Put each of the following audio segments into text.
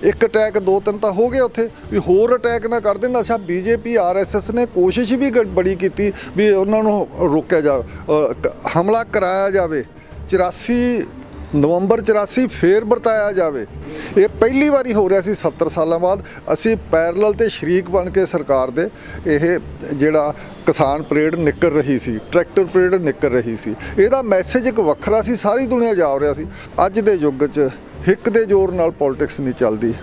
ਇੱਕ ਅਟੈਕ 2-3 ਤਾਂ ਹੋ ਗਏ ਉੱਥੇ, ਵੀ ਹੋਰ ਅਟੈਕ ਨਾ ਕਰ ਦੇਣ। ਅੱਛਾ, ਬੀਜੇਪੀ ਆਰਐਸਐਸ ਨੇ ਕੋਸ਼ਿਸ਼ ਵੀ ਬੜੀ ਕੀਤੀ ਵੀ ਉਹਨਾਂ ਨੂੰ ਰੋਕਿਆ ਜਾਵੇ, ਹਮਲਾ ਕਰਾਇਆ ਜਾਵੇ। 84 ਨਵੰਬਰ 84 ਫੇਰ ਵਰਤਾਇਆ ਜਾਵੇ। ਇਹ ਪਹਿਲੀ ਵਾਰੀ ਹੋ ਰਿਹਾ ਸੀ 70 ਸਾਲਾਂ ਬਾਅਦ। ਅਸੀਂ ਪੈਰਲਲ ਤੇ ਸ਼ਰੀਕ ਬਣ ਕੇ ਸਰਕਾਰ ਦੇ ਇਹ ਜਿਹੜਾ ਕਿਸਾਨ ਪਰੇਡ ਨਿਕਲ ਰਹੀ ਸੀ, ਟਰੈਕਟਰ ਪਰੇਡ ਨਿਕਲ ਰਹੀ ਸੀ, ਇਹਦਾ ਮੈਸੇਜ ਇੱਕ ਵੱਖਰਾ ਸੀ, ਸਾਰੀ ਦੁਨੀਆ ਜਾ ਰਿਹਾ ਸੀ। ਅੱਜ ਦੇ ਯੁੱਗ 'ਚ ਹਿੱਕ ਦੇ ਜ਼ੋਰ ਨਾਲ ਪੋਲਿਟਿਕਸ ਨਹੀਂ ਚੱਲਦੀ,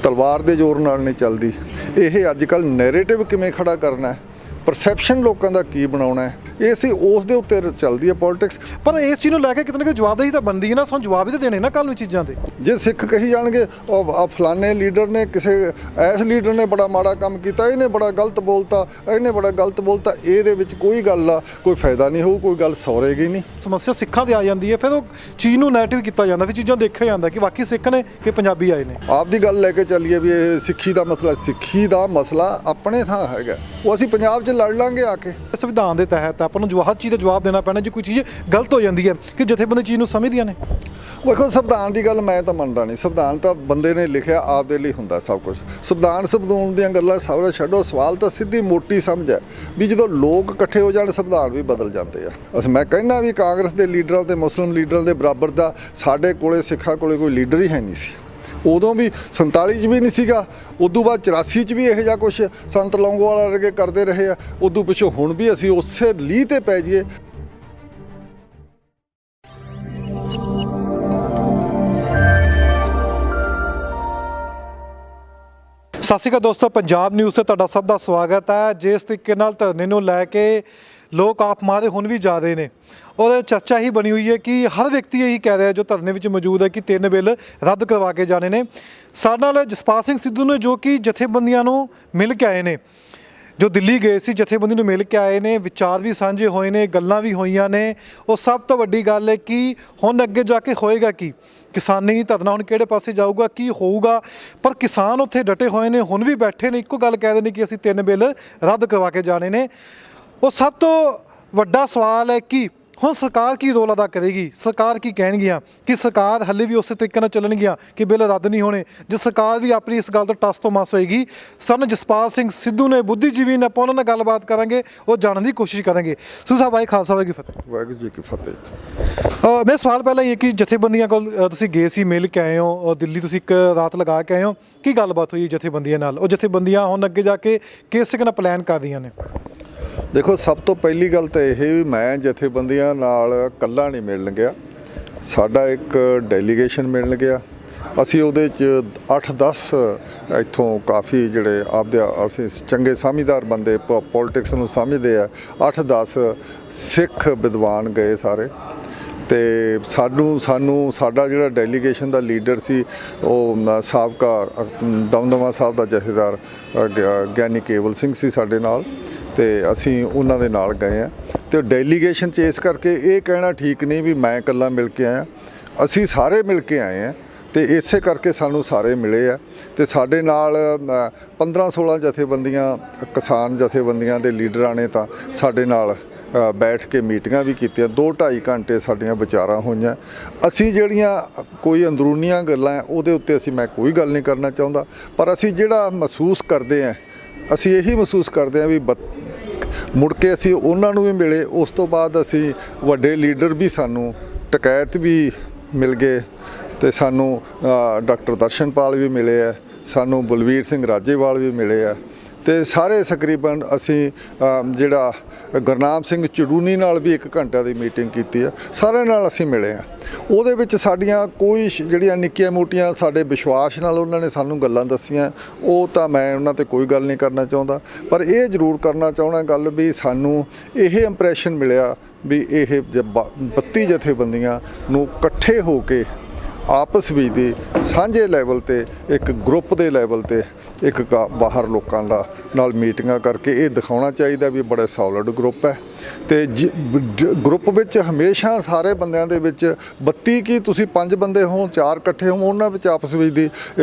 ਤਲਵਾਰ ਦੇ ਜ਼ੋਰ ਨਾਲ ਨਹੀਂ ਚੱਲਦੀ। ਇਹ ਅੱਜ ਕੱਲ੍ਹ ਨੈਰੇਟਿਵ ਕਿਵੇਂ ਖੜਾ ਕਰਨਾ ਹੈ, ਪਰਸੈਪਸ਼ਨ ਲੋਕਾਂ ਦਾ ਕੀ ਬਣਾਉਣਾ ਹੈ, ਇਹ ਸੀ ਉਸ ਦੇ ਉੱਤੇ ਚੱਲਦੀ ਹੈ ਪੋਲਿਟਿਕਸ। ਪਰ ਇਸ ਚੀਜ਼ ਨੂੰ ਲੈ ਕੇ ਕਿਤੇ ਨਾ ਕਿਤੇ ਜਵਾਬਦੇਹੀ ਤਾਂ ਬਣਦੀ ਹੈ ਨਾ, ਸਾਨੂੰ ਜਵਾਬ ਵੀ ਤਾਂ ਦੇਣੇ ਨਾ ਕੱਲ੍ਹ ਨੂੰ ਚੀਜ਼ਾਂ ਦੇ। ਜੇ ਸਿੱਖ ਕਹੀ ਜਾਣਗੇ ਉਹ ਫਲਾਣੇ ਲੀਡਰ ਨੇ, ਕਿਸੇ ਐਸ ਲੀਡਰ ਨੇ ਬੜਾ ਮਾੜਾ ਕੰਮ ਕੀਤਾ, ਇਹਨੇ ਬੜਾ ਗਲਤ ਬੋਲਤਾ, ਇਹਨੇ ਬੜਾ ਗਲਤ ਬੋਲਤਾ, ਇਹਦੇ ਵਿੱਚ ਕੋਈ ਗੱਲ ਆ ਕੋਈ ਫਾਇਦਾ ਨਹੀਂ ਹੋਊ, ਕੋਈ ਗੱਲ ਸੌਰੇਗੀ ਨਹੀਂ। ਸਮੱਸਿਆ ਸਿੱਖਾਂ ਤੇ ਆ ਜਾਂਦੀ ਹੈ, ਫਿਰ ਉਹ ਚੀਜ਼ ਨੂੰ ਨੈਗੇਟਿਵ ਕੀਤਾ ਜਾਂਦਾ, ਫਿਰ ਚੀਜ਼ਾਂ ਦੇਖਿਆ ਜਾਂਦਾ ਕਿ ਵਾਕਈ ਸਿੱਖ ਨੇ ਕਿ ਪੰਜਾਬੀ ਆਏ ਨੇ। ਆਪਦੀ ਗੱਲ ਲੈ ਕੇ ਚੱਲੀਏ ਵੀ ਇਹ ਸਿੱਖੀ ਦਾ ਮਸਲਾ, ਸਿੱਖੀ ਦਾ ਮਸਲਾ ਆਪਣੇ ਥਾਂ ਹੈਗਾ, ਉਹ ਅਸੀਂ ਪੰਜਾਬ 'ਚ ਲੜ ਲਾਂਗੇ ਆ ਕੇ। ਸੰਵਿਧਾਨ ਦੇ ਤਹਿਤ ਆਪਾਂ ਨੂੰ ਹਰ ਚੀਜ਼ ਦਾ ਜਵਾਬ ਦੇਣਾ ਪੈਣਾ ਜੇ ਕੋਈ ਚੀਜ਼ ਗਲਤ ਹੋ ਜਾਂਦੀ ਹੈ ਕਿ ਜਥੇਬੰਦੀ ਚੀਜ਼ ਨੂੰ ਸਮਝਦੀਆਂ ਨੇ। ਵੇਖੋ, ਸੰਵਿਧਾਨ ਦੀ ਗੱਲ ਮੈਂ ਤਾਂ ਮੰਨਦਾ ਨਹੀਂ। ਸੰਵਿਧਾਨ ਤਾਂ ਬੰਦੇ ਨੇ ਲਿਖਿਆ, ਆਪਦੇ ਲਈ ਹੁੰਦਾ ਸਭ ਕੁਝ। ਸੰਵਿਧਾਨ ਸੰਵਿਧਾਨ ਦੀਆਂ ਗੱਲਾਂ ਸਾਰਾ ਛੱਡੋ, ਸਵਾਲ ਤਾਂ ਸਿੱਧੀ ਮੋਟੀ ਸਮਝ ਹੈ ਵੀ ਜਦੋਂ ਲੋਕ ਇਕੱਠੇ ਹੋ ਜਾਣ ਸੰਵਿਧਾਨ ਵੀ ਬਦਲ ਜਾਂਦੇ ਆ। ਅਸੀਂ ਮੈਂ ਕਹਿੰਦਾ ਵੀ ਕਾਂਗਰਸ ਦੇ ਲੀਡਰਾਂ ਤੇ ਮੁਸਲਿਮ ਲੀਡਰਾਂ ਦੇ ਬਰਾਬਰ ਦਾ ਸਾਡੇ ਕੋਲੇ, ਸਿੱਖਾਂ ਕੋਲੇ ਕੋਈ ਲੀਡਰ ਹੀ ਹੈ ਨਹੀਂ ਸੀ। ਉਦੋਂ ਵੀ 47 'ਚ ਵੀ ਨਹੀਂ ਸੀਗਾ, ਉਦੋਂ ਬਾਅਦ 84 'ਚ ਵੀ ਇਹੋ ਜਿਹਾ ਕੁਛ ਸੰਤ ਲੌਂਗੋਵਾਲ ਵਰਗੇ ਕਰਦੇ ਰਹੇ ਆ। ਉਦੋਂ ਪਿੱਛੋਂ ਹੁਣ ਵੀ ਅਸੀਂ ਉਸੇ ਲੀਹ ਤੇ ਪੈ ਜਾਈਏ। ਸਤਿ ਸ਼੍ਰੀ ਅਕਾਲ ਦੋਸਤੋ, ਪੰਜਾਬ ਨਿਊਜ਼ ਤੇ ਤੁਹਾਡਾ ਸਭ ਦਾ ਸਵਾਗਤ ਹੈ। ਜਿਸ ਤਰੀਕੇ ਨਾਲ ਧਰਨੇ ਨੂੰ ਲੈ ਕੇ ਲੋਕ ਆਪ ਮਾਰੇ ਹੁਣ ਵੀ ਜਾ ਰਹੇ ਨੇ, ਔਰ ਚਰਚਾ ਹੀ ਬਣੀ ਹੋਈ ਹੈ ਕਿ ਹਰ ਵਿਅਕਤੀ ਇਹੀ ਕਹਿ ਰਿਹਾ ਜੋ ਧਰਨੇ ਵਿੱਚ ਮੌਜੂਦ ਹੈ ਕਿ 3 ਬਿੱਲ ਰੱਦ ਕਰਵਾ ਕੇ ਜਾਣੇ ਨੇ। ਸਾਡੇ ਨਾਲ ਜਸਪਾਲ ਸਿੰਘ ਸਿੱਧੂ ਨੇ ਜੋ ਕਿ ਜਥੇਬੰਦੀਆਂ ਨੂੰ ਮਿਲ ਕੇ ਆਏ ਨੇ, ਜੋ ਦਿੱਲੀ ਗਏ ਸੀ ਜਥੇਬੰਦੀ ਨੂੰ ਮਿਲ ਕੇ ਆਏ ਨੇ, ਵਿਚਾਰ ਵੀ ਸਾਂਝੇ ਹੋਏ ਨੇ, ਗੱਲਾਂ ਵੀ ਹੋਈਆਂ ਨੇ। ਉਹ ਸਭ ਤੋਂ ਵੱਡੀ ਗੱਲ ਹੈ ਕਿ ਹੁਣ ਅੱਗੇ ਜਾ ਕੇ ਹੋਏਗਾ ਕੀ, ਕਿਸਾਨੀ ਧਰਨਾ ਹੁਣ ਕਿਹੜੇ ਪਾਸੇ ਜਾਊਗਾ, ਕੀ ਹੋਊਗਾ। ਪਰ ਕਿਸਾਨ ਉੱਥੇ ਡਟੇ ਹੋਏ ਨੇ, ਹੁਣ ਵੀ ਬੈਠੇ ਨੇ, ਇੱਕੋ ਗੱਲ ਕਹਿ ਰਹੇ ਨੇ ਕਿ ਅਸੀਂ 3 ਬਿੱਲ ਰੱਦ ਕਰਵਾ ਕੇ ਜਾਣੇ ਨੇ। ਉਹ ਸਭ ਤੋਂ ਵੱਡਾ ਸਵਾਲ ਹੈ ਕਿ ਹੁਣ ਸਰਕਾਰ ਕੀ ਰੋਲ ਅਦਾ ਕਰੇਗੀ, ਸਰਕਾਰ ਕੀ ਕਹਿਣਗੀਆਂ, ਕਿ ਸਰਕਾਰ ਹੱਲੇ ਵੀ ਉਸੇ ਤਰੀਕੇ ਨਾਲ ਚੱਲਣਗੀਆਂ ਕਿ ਬਿੱਲ ਰੱਦ ਨਹੀਂ ਹੋਣੇ। ਜੇ ਸਰਕਾਰ ਵੀ ਆਪਣੀ ਇਸ ਗੱਲ ਤੋਂ ਟਸ ਤੋਂ ਮਸ ਹੋਏਗੀ। ਸਾਨੂੰ ਜਸਪਾਲ ਸਿੰਘ ਸਿੱਧੂ ਨੇ, ਬੁੱਧੀਜੀਵੀ ਨੇ, ਆਪਾਂ ਉਹਨਾਂ ਨਾਲ ਗੱਲਬਾਤ ਕਰਾਂਗੇ, ਉਹ ਜਾਣਨ ਦੀ ਕੋਸ਼ਿਸ਼ ਕਰਾਂਗੇ। ਸਿੱਧੂ ਸਾਹਿਬ, ਖਾਲਸਾ ਵਾਹਿਗੁਰੂ ਜੀ ਕੀ ਫਤਿਹ। ਵਾਹਿਗੁਰੂ ਜੀ ਕੀ ਫਤਿਹ। ਮੈਂ ਸਵਾਲ ਪਹਿਲਾਂ ਇਹ ਕਿ ਜਥੇਬੰਦੀਆਂ ਕੋਲ ਤੁਸੀਂ ਗਏ ਸੀ, ਮਿਲ ਕੇ ਆਏ ਹੋ, ਦਿੱਲੀ ਤੁਸੀਂ ਇੱਕ ਰਾਤ ਲਗਾ ਕੇ ਆਏ ਹੋ, ਕੀ ਗੱਲਬਾਤ ਹੋਈ ਜਥੇਬੰਦੀਆਂ ਨਾਲ? ਉਹ ਜਥੇਬੰਦੀਆਂ ਹੁਣ ਅੱਗੇ ਜਾ ਕੇ ਕਿਸ ਤਰ੍ਹਾਂ ਪਲਾਨ ਕਰ ਰਹੀਆਂ ਨੇ? ਦੇਖੋ, ਸਭ ਤੋਂ ਪਹਿਲੀ ਗੱਲ ਤਾਂ ਇਹ ਵੀ ਮੈਂ ਜਥੇਬੰਦੀਆਂ ਨਾਲ ਇਕੱਲਾ ਨਹੀਂ ਮਿਲਣ ਗਿਆ, ਸਾਡਾ ਇੱਕ ਡੈਲੀਗੇਸ਼ਨ ਮਿਲਣ ਗਿਆ। ਅਸੀਂ ਉਹਦੇ 'ਚ 8-10 ਇੱਥੋਂ ਕਾਫੀ ਜਿਹੜੇ ਆਪਦੇ ਅਸੀਂ ਚੰਗੇ ਸਮਝਦਾਰ ਬੰਦੇ, ਪੋਲਿਟਿਕਸ ਨੂੰ ਸਮਝਦੇ ਆ, 8-10 ਸਿੱਖ ਵਿਦਵਾਨ ਗਏ ਸਾਰੇ। ਅਤੇ ਸਾਨੂੰ ਸਾਡਾ ਜਿਹੜਾ ਡੈਲੀਗੇਸ਼ਨ ਦਾ ਲੀਡਰ ਸੀ ਉਹ ਸਾਬਕਾ ਦਮਦਮਾ ਸਾਹਿਬ ਦਾ ਜਥੇਦਾਰ ਗਿਆਨੀ ਕੇਵਲ ਸਿੰਘ ਸੀ ਸਾਡੇ ਨਾਲ, ਅਤੇ ਅਸੀਂ ਉਹਨਾਂ ਦੇ ਨਾਲ ਗਏ ਹਾਂ। ਅਤੇ ਡੈਲੀਗੇਸ਼ਨ 'ਚ ਇਸ ਕਰਕੇ ਇਹ ਕਹਿਣਾ ਠੀਕ ਨਹੀਂ ਵੀ ਮੈਂ ਇਕੱਲਾ ਮਿਲ ਕੇ ਆਇਆ, ਅਸੀਂ ਸਾਰੇ ਮਿਲ ਕੇ ਆਏ ਹਾਂ। ਅਤੇ ਇਸੇ ਕਰਕੇ ਸਾਨੂੰ ਸਾਰੇ ਮਿਲੇ ਆ। ਅਤੇ ਸਾਡੇ ਨਾਲ 15-16 ਜਥੇਬੰਦੀਆਂ, ਕਿਸਾਨ ਜਥੇਬੰਦੀਆਂ ਦੇ ਲੀਡਰਾਂ ਨੇ ਤਾਂ ਸਾਡੇ ਨਾਲ ਬੈਠ ਕੇ ਮੀਟਿੰਗਾਂ ਵੀ ਕੀਤੀਆਂ। 2-2.5 ਘੰਟੇ ਸਾਡੀਆਂ ਵਿਚਾਰਾਂ ਹੋਈਆਂ। ਅਸੀਂ ਜਿਹੜੀਆਂ ਕੋਈ ਅੰਦਰੂਨੀਆਂ ਗੱਲਾਂ ਉਹਦੇ ਉੱਤੇ ਮੈਂ ਕੋਈ ਗੱਲ ਨਹੀਂ ਕਰਨਾ ਚਾਹੁੰਦਾ, ਪਰ ਅਸੀਂ ਜਿਹੜਾ ਮਹਿਸੂਸ ਕਰਦੇ ਹਾਂ, ਅਸੀਂ ਇਹੀ ਮਹਿਸੂਸ ਕਰਦੇ ਹਾਂ ਵੀ ਮੁੜ ਕੇ ਅਸੀਂ ਉਹਨਾਂ ਨੂੰ ਵੀ ਮਿਲੇ। ਉਸ ਤੋਂ ਬਾਅਦ ਅਸੀਂ ਵੱਡੇ ਲੀਡਰ ਵੀ, ਸਾਨੂੰ ਟਕੈਤ ਵੀ ਮਿਲ ਗਏ, ਅਤੇ ਸਾਨੂੰ ਡਾਕਟਰ ਦਰਸ਼ਨਪਾਲ ਵੀ ਮਿਲੇ ਆ, ਸਾਨੂੰ ਬਲਵੀਰ ਸਿੰਘ ਰਾਜੇਵਾਲ ਵੀ ਮਿਲੇ ਆ, ਅਤੇ ਸਾਰੇ ਤਕਰੀਬਨ ਅਸੀਂ ਜਿਹੜਾ ਗੁਰਨਾਮ ਸਿੰਘ ਚੜੂਨੀ ਨਾਲ ਵੀ 1 ਘੰਟੇ ਦੀ ਮੀਟਿੰਗ ਕੀਤੀ ਆ, ਸਾਰਿਆਂ ਨਾਲ ਅਸੀਂ ਮਿਲੇ ਹਾਂ। ਉਹਦੇ ਵਿੱਚ ਸਾਡੀਆਂ ਕੋਈ ਜਿਹੜੀਆਂ ਨਿੱਕੀਆਂ ਮੋਟੀਆਂ ਸਾਡੇ ਵਿਸ਼ਵਾਸ ਨਾਲ ਉਹਨਾਂ ਨੇ ਸਾਨੂੰ ਗੱਲਾਂ ਦੱਸੀਆਂ, ਉਹ ਤਾਂ ਮੈਂ ਉਹਨਾਂ 'ਤੇ ਕੋਈ ਗੱਲ ਨਹੀਂ ਕਰਨਾ ਚਾਹੁੰਦਾ, ਪਰ ਇਹ ਜ਼ਰੂਰ ਕਰਨਾ ਚਾਹੁੰਦਾ ਗੱਲ ਵੀ ਸਾਨੂੰ ਇਹ ਇੰਪਰੈਸ਼ਨ ਮਿਲਿਆ ਵੀ ਇਹ 32 ਜਥੇਬੰਦੀਆਂ ਨੂੰ ਇਕੱਠੇ ਹੋ ਕੇ ਆਪਸ ਵਿੱਚ ਦੀ ਸਾਂਝੇ ਲੈਵਲ 'ਤੇ, ਇੱਕ ਗਰੁੱਪ ਦੇ ਲੈਵਲ 'ਤੇ, ਇੱਕ ਬਾਹਰ ਲੋਕਾਂ ਨਾਲ ਮੀਟਿੰਗਾਂ ਕਰਕੇ ਇਹ ਦਿਖਾਉਣਾ ਚਾਹੀਦਾ ਵੀ ਬੜਾ ਸੋਲਿਡ ਗਰੁੱਪ ਹੈ। ਅਤੇ ਗਰੁੱਪ ਵਿੱਚ ਹਮੇਸ਼ਾ ਸਾਰੇ ਬੰਦਿਆਂ ਦੇ ਵਿੱਚ 32 ਕੀ ਤੁਸੀਂ 5 ਬੰਦੇ ਹੋਣ, 4 ਇਕੱਠੇ ਹੋਣ, ਉਹਨਾਂ ਵਿੱਚ ਆਪਸ ਵਿੱਚ ਦੀ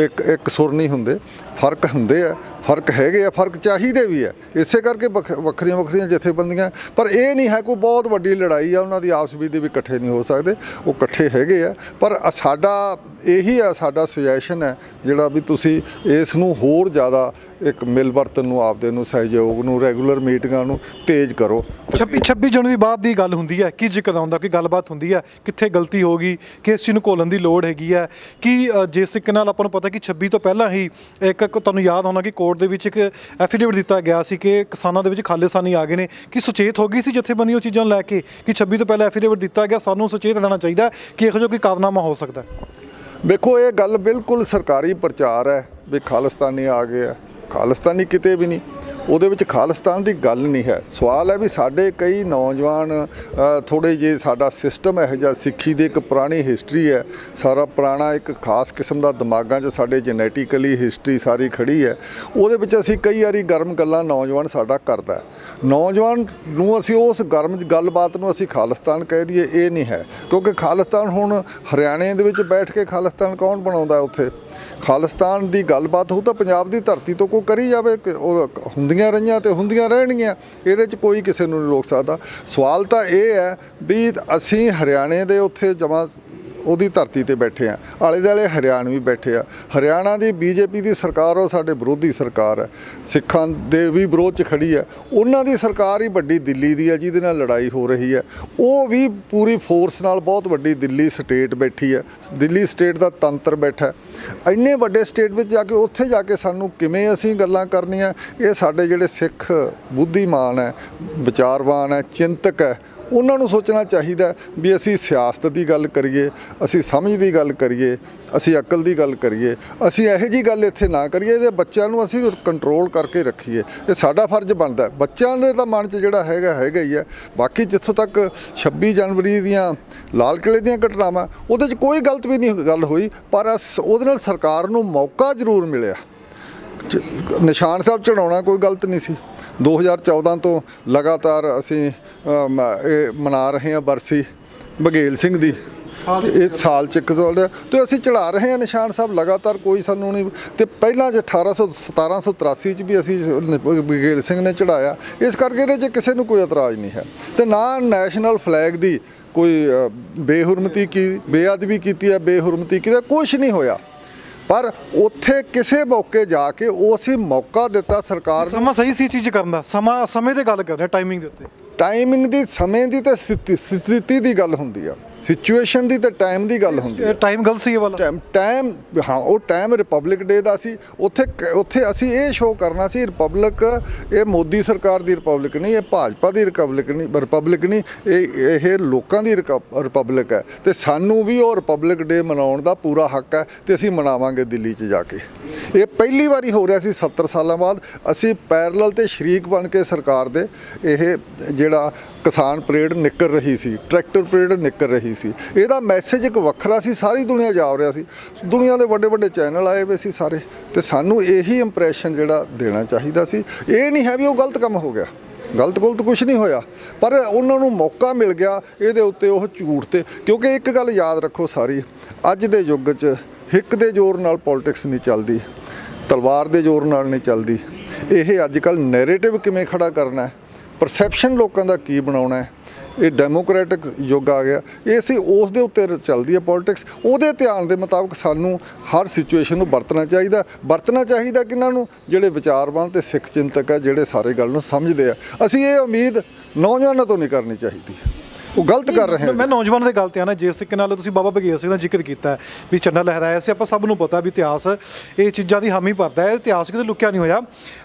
ਇੱਕ ਸੁਰ ਨਹੀਂ ਹੁੰਦੇ, ਫਰਕ ਹੁੰਦੇ ਆ, ਫਰਕ ਹੈਗੇ ਆ, ਫਰਕ ਚਾਹੀਦੇ ਵੀ ਹੈ। ਇਸੇ ਕਰਕੇ ਵੱਖਰੀਆਂ ਵੱਖਰੀਆਂ ਜਥੇਬੰਦੀਆਂ, ਪਰ ਇਹ ਨਹੀਂ ਹੈ ਕੋਈ ਬਹੁਤ ਵੱਡੀ ਲੜਾਈ ਆ ਉਹਨਾਂ ਦੀ ਆਪਸ ਵਿੱਚ ਦੀ ਵੀ ਇਕੱਠੇ ਨਹੀਂ ਹੋ ਸਕਦੇ, ਉਹ ਇਕੱਠੇ ਹੈਗੇ ਆ। ਪਰ ਸਾਡਾ ਇਹੀ ਆ ਸਾਡਾ ਸੁਜੈਸ਼ਨ ਹੈ ਜਿਹੜਾ ਵੀ ਤੁਸੀਂ ਇਸ ਨੂੰ ਹੋਰ ਜ਼ਿਆਦਾ ਇੱਕ ਮਿਲ ਵਰਤਨ ਨੂੰ, ਆਪਦੇ ਨੂੰ, ਸਹਿਯੋਗ ਨੂੰ, ਰੈਗੂਲਰ ਮੀਟਿੰਗਾਂ ਨੂੰ ਤੇਜ਼ ਕਰੋ। 26 ਜਨਵਰੀ ਬਾਅਦ ਦੀ ਗੱਲ ਹੁੰਦੀ ਹੈ, ਕੀ ਜ਼ਿਕਰ ਆਉਂਦਾ, ਕਿ ਗੱਲਬਾਤ ਹੁੰਦੀ ਹੈ, ਕਿੱਥੇ ਗਲਤੀ ਹੋ ਗਈ, ਕਿਸ ਚੀਜ਼ ਨੂੰ ਘੋਲਣ ਦੀ ਲੋੜ ਹੈਗੀ ਹੈ, ਕਿ ਜਿਸ ਤਰੀਕੇ ਨਾਲ ਆਪਾਂ ਨੂੰ ਪਤਾ ਕਿ 26 ਤੋਂ ਪਹਿਲਾਂ ਹੀ ਇੱਕ ਤੁਹਾਨੂੰ ਯਾਦ ਹੋਣਾ ਕਿ ਕੋਰਟ ਦੇ ਵਿੱਚ ਇੱਕ ਐਫੀਡੇਵਿਟ ਦਿੱਤਾ ਗਿਆ ਸੀ ਕਿ ਕਿਸਾਨਾਂ ਦੇ ਵਿੱਚ ਖਾਲਿਸਤਾਨੀ ਆ ਗਏ ਨੇ, ਕਿ ਸੁਚੇਤ ਹੋ ਗਈ ਸੀ ਜਥੇਬੰਦੀ ਉਹ ਚੀਜ਼ਾਂ ਨੂੰ ਲੈ ਕੇ ਕਿ 26 ਤੋਂ ਪਹਿਲਾਂ ਐਫੀਡੇਵਿਟ ਦਿੱਤਾ ਗਿਆ, ਸਾਨੂੰ ਸੁਚੇਤ ਰਹਿਣਾ ਚਾਹੀਦਾ ਕਿ ਇਹੋ ਜਿਹਾ ਕੋਈ ਕਾਰਨਾਮਾ ਹੋ ਸਕਦਾ। ਵੇਖੋ, ਇਹ ਗੱਲ ਬਿਲਕੁਲ ਸਰਕਾਰੀ ਪ੍ਰਚਾਰ ਹੈ ਵੀ ਖਾਲਿਸਤਾਨੀ ਆ ਗਏ ਆ। ਖਾਲਿਸਤਾਨੀ ਕਿਤੇ ਵੀ ਨਹੀਂ, ਉਹਦੇ ਵਿੱਚ ਖਾਲਿਸਤਾਨ ਦੀ ਗੱਲ ਨਹੀਂ ਹੈ। ਸਵਾਲ ਹੈ ਵੀ ਸਾਡੇ ਕਈ ਨੌਜਵਾਨ ਥੋੜ੍ਹੇ ਜਿਹੇ, ਸਾਡਾ ਸਿਸਟਮ ਇਹੋ ਜਿਹਾ, ਸਿੱਖੀ ਦੀ ਇੱਕ ਪੁਰਾਣੀ ਹਿਸਟਰੀ ਹੈ, ਸਾਰਾ ਪੁਰਾਣਾ ਇੱਕ ਖਾਸ ਕਿਸਮ ਦਾ ਦਿਮਾਗਾਂ 'ਚ ਸਾਡੇ ਜੈਨੇਟਿਕਲੀ ਹਿਸਟਰੀ ਸਾਰੀ ਖੜੀ ਹੈ। ਉਹਦੇ ਵਿੱਚ ਅਸੀਂ ਕਈ ਵਾਰੀ ਗਰਮ ਗੱਲਾਂ ਨੌਜਵਾਨ ਸਾਡਾ ਕਰਦਾ। ਨੌਜਵਾਨ ਨੂੰ ਅਸੀਂ ਉਸ ਗਰਮ ਗੱਲਬਾਤ ਨੂੰ ਅਸੀਂ ਖਾਲਿਸਤਾਨ ਕਹਿ ਦਈਏ, ਇਹ ਨਹੀਂ ਹੈ। ਕਿਉਂਕਿ ਖਾਲਿਸਤਾਨ ਹੁਣ ਹਰਿਆਣੇ ਦੇ ਵਿੱਚ ਬੈਠ ਕੇ ਖਾਲਿਸਤਾਨ ਕੌਣ ਬਣਾਉਂਦਾ? ਉੱਥੇ ਖਾਲਿਸਤਾਨ ਦੀ ਗੱਲਬਾਤ ਹੋ ਤਾਂ ਪੰਜਾਬ ਦੀ ਧਰਤੀ ਤੋਂ ਕੋਈ ਕਰੀ ਜਾਵੇ, ਉਹ ਹੁੰਦੀਆਂ ਰਹੀਆਂ ਤੇ ਹੁੰਦੀਆਂ ਰਹਿਣਗੀਆਂ, ਇਹਦੇ 'ਚ ਕੋਈ ਕਿਸੇ ਨੂੰ ਨਹੀਂ ਰੋਕ ਸਕਦਾ। ਸਵਾਲ ਤਾਂ ਇਹ ਹੈ ਵੀ ਅਸੀਂ ਹਰਿਆਣੇ ਦੇ ਉੱਥੇ ਜਮਾਂ ਉਹਦੀ ਧਰਤੀ ਤੇ ਬੈਠੇ ਆ, ਆਲੇ ਦੁਆਲੇ ਹਰਿਆਣਵੀ ਬੈਠੇ ਆ। ਹਰਿਆਣਾ ਦੀ ਬੀਜੇਪੀ ਦੀ ਸਰਕਾਰ, ਉਹ ਸਾਡੇ ਵਿਰੋਧੀ ਸਰਕਾਰ ਹੈ, ਸਿੱਖਾਂ ਦੇ ਵੀ ਵਿਰੋਧ 'ਚ ਖੜੀ ਹੈ। ਉਹਨਾਂ ਦੀ ਸਰਕਾਰ ਹੀ ਵੱਡੀ ਦਿੱਲੀ ਦੀ ਹੈ ਜਿਹਦੇ ਨਾਲ ਲੜਾਈ ਹੋ ਰਹੀ ਹੈ, ਉਹ ਵੀ ਪੂਰੀ ਫੋਰਸ ਨਾਲ ਬਹੁਤ ਵੱਡੀ ਦਿੱਲੀ ਸਟੇਟ ਬੈਠੀ ਹੈ, ਦਿੱਲੀ ਸਟੇਟ ਦਾ ਤੰਤਰ ਬੈਠਾ। ਇੰਨੇ ਵੱਡੇ ਸਟੇਟ ਵਿੱਚ ਜਾ ਕੇ ਉੱਥੇ ਜਾ ਕੇ ਸਾਨੂੰ ਕਿਵੇਂ ਅਸੀਂ ਗੱਲਾਂ ਕਰਨੀਆਂ? ਇਹ ਸਾਡੇ ਜਿਹੜੇ ਸਿੱਖ ਬੁੱਧੀਮਾਨ ਹੈ, ਵਿਚਾਰਵਾਨ ਹੈ, ਚਿੰਤਕ ਹੈ, ਉਹਨਾਂ ਨੂੰ ਸੋਚਣਾ ਚਾਹੀਦਾ ਵੀ ਅਸੀਂ ਸਿਆਸਤ ਦੀ ਗੱਲ ਕਰੀਏ, ਅਸੀਂ ਸਮਝ ਦੀ ਗੱਲ ਕਰੀਏ, ਅਸੀਂ ਅਕਲ ਦੀ ਗੱਲ ਕਰੀਏ, ਅਸੀਂ ਇਹੋ ਜਿਹੀ ਗੱਲ ਇੱਥੇ ਨਾ ਕਰੀਏ। ਇਹਦੇ ਬੱਚਿਆਂ ਨੂੰ ਅਸੀਂ ਕੰਟਰੋਲ ਕਰਕੇ ਰੱਖੀਏ, ਇਹ ਸਾਡਾ ਫਰਜ਼ ਬਣਦਾ। ਬੱਚਿਆਂ ਦੇ ਤਾਂ ਮਨ 'ਚ ਜਿਹੜਾ ਹੈਗਾ ਹੀ ਹੈ। ਬਾਕੀ ਜਿੱਥੋਂ ਤੱਕ 26 ਜਨਵਰੀ ਦੀਆਂ ਲਾਲ ਕਿਲ੍ਹੇ ਦੀਆਂ ਘਟਨਾਵਾਂ, ਉਹਦੇ 'ਚ ਕੋਈ ਗਲਤ ਵੀ ਨਹੀਂ ਗੱਲ ਹੋਈ, ਪਰ ਉਹਦੇ ਨਾਲ ਸਰਕਾਰ ਨੂੰ ਮੌਕਾ ਜ਼ਰੂਰ ਮਿਲਿਆ। ਨਿਸ਼ਾਨ ਸਾਹਿਬ ਚੜਾਉਣਾ ਕੋਈ ਗਲਤ ਨਹੀਂ ਸੀ। 2014 ਤੋਂ ਲਗਾਤਾਰ ਅਸੀਂ ਇਹ ਮਨਾ ਰਹੇ ਹਾਂ ਬਰਸੀ ਬਘੇਲ ਸਿੰਘ ਦੀ, ਇਹ ਸਾਲ 'ਚ ਇੱਕ ਤੇ ਅਸੀਂ ਚੜਾ ਰਹੇ ਹਾਂ ਨਿਸ਼ਾਨ ਸਾਹਿਬ ਲਗਾਤਾਰ, ਕੋਈ ਸਾਨੂੰ ਨਹੀਂ। ਤੇ ਪਹਿਲਾਂ 1783 'ਚ ਵੀ ਅਸੀਂ ਬਘੇਲ ਸਿੰਘ ਨੇ ਚੜਾਇਆ, ਇਸ ਕਰਕੇ ਇਹਦੇ 'ਚ ਕਿਸੇ ਨੂੰ ਕੋਈ ਇਤਰਾਜ਼ ਨਹੀਂ ਹੈ। ਤੇ ਨਾ ਨੈਸ਼ਨਲ ਫਲੈਗ ਦੀ ਕੋਈ ਬੇਹੁਰਮਤੀ ਕੀ ਬੇਅਦਬੀ ਕੀਤੀ ਹੈ, ਬੇਹੁਰਮਤੀ ਕੀਤੀ, ਕੁਛ ਨਹੀਂ ਹੋਇਆ। ਪਰ ਉੱਥੇ ਕਿਸੇ ਮੌਕੇ ਜਾ ਕੇ ਉਹ ਅਸੀਂ ਮੌਕਾ ਦਿੱਤਾ ਸਰਕਾਰ ਨੂੰ। ਸਮਾਂ ਸਹੀ ਸੀ ਚੀਜ਼ ਕਰਨ ਦਾ, ਸਮੇਂ ਤੇ ਗੱਲ ਕਰ ਰਹੇ, ਟਾਈਮਿੰਗ ਦੇ ਉੱਤੇ। ਟਾਈਮਿੰਗ ਦੀ, ਸਮੇਂ ਦੀ ਤੇ ਸਥਿਤੀ ਦੀ ਗੱਲ ਹੁੰਦੀ ਆ, ਸਿਚੁਏਸ਼ਨ ਦੀ ਤੇ ਟਾਈਮ ਦੀ ਗੱਲ ਹੁੰਦੀ ਹੈ। ਟਾਈਮ ਗਲਤ ਸੀ ਇਹ ਵਾਲਾ ਟਾਈਮ, ਹਾਂ ਉਹ ਟਾਈਮ ਰਿਪਬਲਿਕ ਡੇ ਦਾ ਸੀ। ਉੱਥੇ ਅਸੀਂ ਇਹ ਸ਼ੋਅ ਕਰਨਾ ਸੀ ਰਿਪਬਲਿਕ, ਇਹ ਮੋਦੀ ਸਰਕਾਰ ਦੀ ਰਿਪਬਲਿਕ ਨਹੀਂ, ਇਹ ਭਾਜਪਾ ਦੀ ਰਿਪਬਲਿਕ ਨਹੀਂ, ਇਹ ਲੋਕਾਂ ਦੀ ਰਿਪਬਲਿਕ ਹੈ। ਤੇ ਸਾਨੂੰ ਵੀ ਉਹ ਰਿਪਬਲਿਕ ਡੇ ਮਨਾਉਣ ਦਾ ਪੂਰਾ ਹੱਕ ਹੈ ਤੇ ਅਸੀਂ ਮਨਾਵਾਂਗੇ ਦਿੱਲੀ 'ਚ ਜਾ ਕੇ। ਇਹ ਪਹਿਲੀ ਵਾਰੀ ਹੋ ਰਿਹਾ ਸੀ 70 ਸਾਲਾਂ ਬਾਅਦ। ਅਸੀਂ ਪੈਰਲਲ ਤੇ ਸ਼ਰੀਕ ਬਣ ਕੇ ਸਰਕਾਰ ਦੇ ਇਹ ਜਿਹੜਾ ਕਿਸਾਨ ਪਰੇਡ ਨਿਕਲ ਰਹੀ ਸੀ, ਟਰੈਕਟਰ ਪਰੇਡ ਨਿਕਲ ਰਹੀ ਸੀ, ਇਹਦਾ ਮੈਸੇਜ ਇੱਕ ਵੱਖਰਾ ਸੀ, ਸਾਰੀ ਦੁਨੀਆ ਜਾ ਰਿਹਾ ਸੀ, ਦੁਨੀਆ ਦੇ ਵੱਡੇ ਵੱਡੇ ਚੈਨਲ ਆਏ ਹੋਏ ਸੀ ਸਾਰੇ। ਤੇ ਸਾਨੂੰ ਇਹੀ ਇੰਪ੍ਰੈਸ਼ਨ ਜਿਹੜਾ ਦੇਣਾ ਚਾਹੀਦਾ ਸੀ। ਇਹ ਨਹੀਂ ਹੈ ਵੀ ਉਹ ਗਲਤ ਕੰਮ ਹੋ ਗਿਆ, ਗਲਤ ਕੁਛ ਨਹੀਂ ਹੋਇਆ, ਪਰ ਉਹਨਾਂ ਨੂੰ ਮੌਕਾ ਮਿਲ ਗਿਆ ਇਹਦੇ ਉੱਤੇ ਉਹ ਝੂਠ ਤੇ। ਕਿਉਂਕਿ ਇੱਕ ਗੱਲ ਯਾਦ ਰੱਖੋ ਸਾਰੀ, ਅੱਜ ਦੇ ਯੁੱਗ 'ਚ ਹਿੱਕ ਦੇ ਜ਼ੋਰ ਨਾਲ ਪੋਲਿਟਿਕਸ ਨਹੀਂ ਚੱਲਦੀ, ਤਲਵਾਰ ਦੇ ਜ਼ੋਰ ਨਾਲ ਨਹੀਂ ਚੱਲਦੀ। ਇਹ ਅੱਜ ਕੱਲ੍ਹ ਨੈਰੇਟਿਵ ਕਿਵੇਂ ਖੜਾ ਕਰਨਾ ਹੈ, ਪਰਸੈਪਸ਼ਨ ਲੋਕਾਂ ਦਾ ਕੀ ਬਣਾਉਣਾ ਹੈ, ਇਹ ਡੈਮੋਕ੍ਰੈਟਿਕ ਯੁੱਗ ਆ ਗਿਆ। ਇਹ ਅਸੀਂ ਉਸ ਦੇ ਉੱਤੇ ਚੱਲਦੀ ਹੈ ਪੋਲਿਟਿਕਸ। ਉਹਦੇ ਧਿਆਨ ਦੇ ਮੁਤਾਬਕ ਸਾਨੂੰ ਹਰ ਸਿਚੁਏਸ਼ਨ ਨੂੰ ਵਰਤਣਾ ਚਾਹੀਦਾ ਕਿਹਨਾਂ ਨੂੰ? ਜਿਹੜੇ ਵਿਚਾਰਵਾਨ ਤੇ ਸਿੱਖ ਚਿੰਤਕ ਹੈ, ਜਿਹੜੇ ਸਾਰੇ ਗੱਲ ਨੂੰ ਸਮਝਦੇ ਆ। ਅਸੀਂ ਇਹ ਉਮੀਦ ਨੌਜਵਾਨਾਂ ਤੋਂ ਨਹੀਂ ਕਰਨੀ ਚਾਹੀਦੀ, ਉਹ ਗਲਤ ਕਰ ਰਹੇ ਹਨ। ਮੈਂ ਨੌਜਵਾਨਾਂ ਦੇ ਗੱਲ ਤੇ ਆਣਾ, ਜਿਸ ਤਰੀਕੇ ਨਾਲ ਤੁਸੀਂ ਬਾਬਾ ਬਘੇਲ ਸਿੰਘ ਦਾ ਜ਼ਿਕਰ ਕੀਤਾ ਵੀ ਝੰਡਾ ਲਹਿਰਾਇਆ ਸੀ, ਆਪਾਂ ਸਭ ਨੂੰ ਪਤਾ ਵੀ ਇਤਿਹਾਸ ਇਹ ਚੀਜ਼ਾਂ ਦੀ ਹਾਮੀ ਭਰਦਾ ਹੈ, ਇਤਿਹਾਸ ਕਿਤੇ ਲੁਕਿਆ ਨਹੀਂ ਹੋਇਆ।